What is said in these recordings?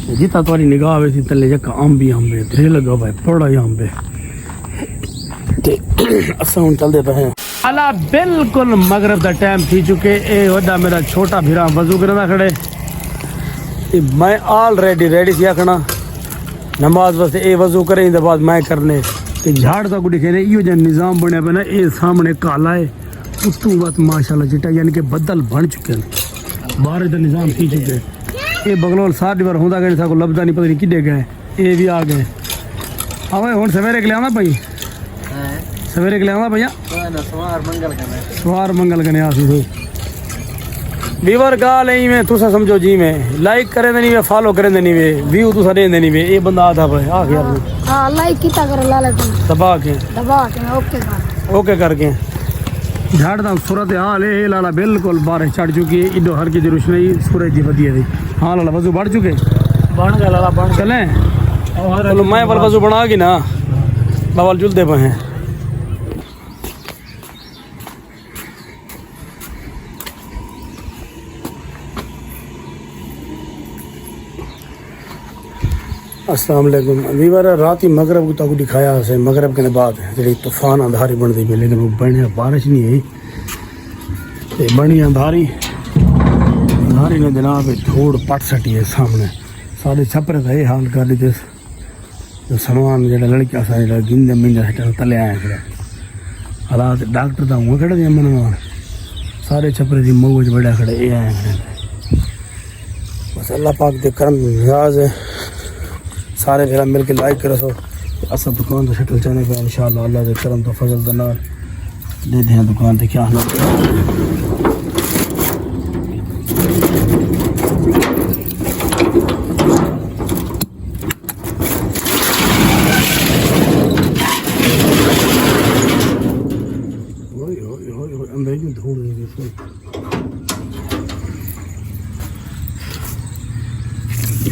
जितना तुम्हारी निगाह वे तले जक अंब ही अंब है ढेर लगा भाई बड़ा ही अंब है ते असा हुन चलदे पे हैं अला बिल्कुल मगरिब दा टाइम थी चुके ए वड्डा मेरा छोटा भिरा वजू करदा खड़े ते मैं ऑलरेडी रेडी सी आखना नमाज वास्ते ए वजू करे दे बाद मैं करने ते झाड़ दा गुडी खेने इयो जन निजाम बनया पे ना ए सामने काला है उतू बात माशाल्लाह चिट्टा यानी कि बदल बन चुके हैं बारिश दा निजाम थी चुके ये बगलोल सारी बार होंदा गए साको लभदा नहीं पता नहीं किडे गए ये भी आ गए आवे हुन सवेरे के लियाना भाई सवेरे के लियाना भैया सवार मंगल कने आसी तो वीवर गाल है में तुसा समझो जी में लाइक करे नहीं वे फॉलो करे नहीं वे व्यू तुसा दे नहीं वे ये बंदा आधा भाई आ गया हां लाइक कीता करो लाला दबा के ओके करके झाड़ दा सूरत हाल है लाला बिल्कुल बारिश चढ़ चुकी है इधर हर की रोशनी सूरज दी वधिया दी हां लाला वजू बढ़ चुके बन गया लाला बन चले चलो मैं वाला वजू बना के ना बावल जुलदे पे हैं अस्सलाम वालेकुम वीवर रात ही मगरब को तक दिखाया से मगरब के बाद जी तूफान अंधारी बनती पे लेकिन वो बढ़िया बारिश नहीं है ते बनी अंधारी ने जनाब धूड़ पट सटी है सामने सारे छपरे का ये हाल कर दी जो सामान जो लड़कियां सारे गिंदे मिंजा तले आए खड़े हालात डॉक्टर का हुआ खड़े मन सारे छपरे की मौज बड़ा खड़े ये आए खड़े बस अल्लाह पाक के करम नियाज है सारे फिर मिल के लाइक करो सो असा दुकान तो शटल चलने पे इंशाल्लाह अल्लाह के करम तो फजल द नाल दे दे दुकान ते क्या हालत ओए ओए ओए अंदर में धूल है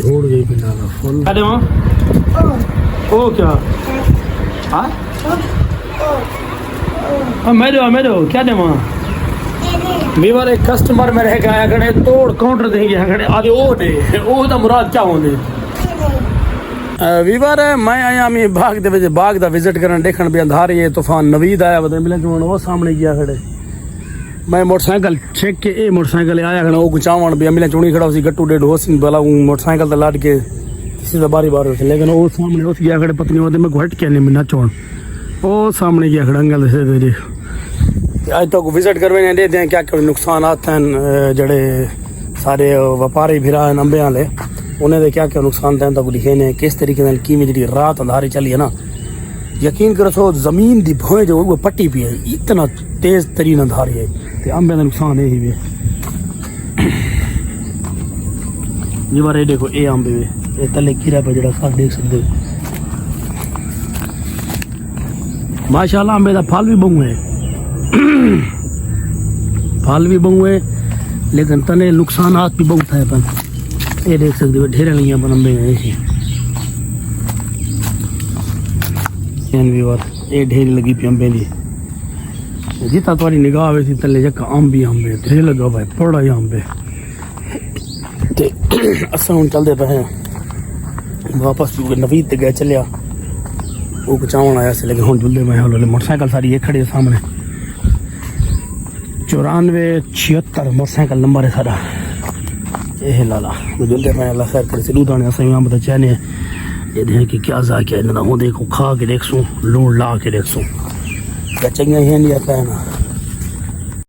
छोड़ गई पिनाला फुल अरे वहाँ ओ क्या हाँ मैं दो क्या दे वहाँ वीवर एक कस्टमर में रह गया खड़े तोड़ काउंटर देंगे खड़े आगे ओ दे ओ दा मुराद क्या होने वीवर मैं आया मैं बाग दा विजिट करन देखण भी अंधारी है तूफान नवीद आया बदे मिले जो वो सामने गया खड़े मैं मोटरसाइकिल छेक के ए मोटरसाइकिल आया खड़ा वो गुचावण भी अमिले चुनी खड़ा उसी गट्टू डेढ़ होसिन बला मोटरसाइकिल तो लाद के किसी का बारी बार लेकिन वो सामने उस गया खड़े पत्नी होते मैं घट के नहीं ना चोण वो सामने गया खड़ा अंगल से तेरे आज तो विजिट करवे दे दें क्या क्या नुकसान आते हैं जड़े सारे व्यापारी भिरा हैं अंबे वाले उन्हें क्या क्या नुकसान थे तो लिखे ने किस तरीके नाल की जी रात अंधारी चली है ना यकीन करो सो जमीन दी भोए जो वो पट्टी पी है इतना तेज तरीन अंधारी है ते अंबे का नुकसान यही भी ये बार ये देखो ये अंबे वे ये तले कीड़ा पे जड़ा साथ देख सकते हो माशाल्लाह अंबे का फल भी बहु है लेकिन तने नुकसानात भी बहुत है अपन ये देख सकते हो ढेर लिया अपन अंबे हैं ये ढेर लगी पी अंबे दी जितना तुम्हारी निगाह वे तले जक अंब ही अंब है ढेर लगा भाई बड़ा ही अंब है ते असा हुन चलदे पे हैं वापस नवीद ते गए चलिया वो बचावन आया से लेकिन हुन जुलदे मैं हौले मोटरसाइकिल सारी ये खड़ी है सामने 9476 मोटरसाइकिल नंबर है सारा ये लाला जुलदे मैं अल्लाह खैर करे से दूधाने असा यहां बता चाहने ये देख कि क्या जाके ना हो देखो खा के देख सू लूण ला के देख सू क्या चाहिए है नहीं आता है ना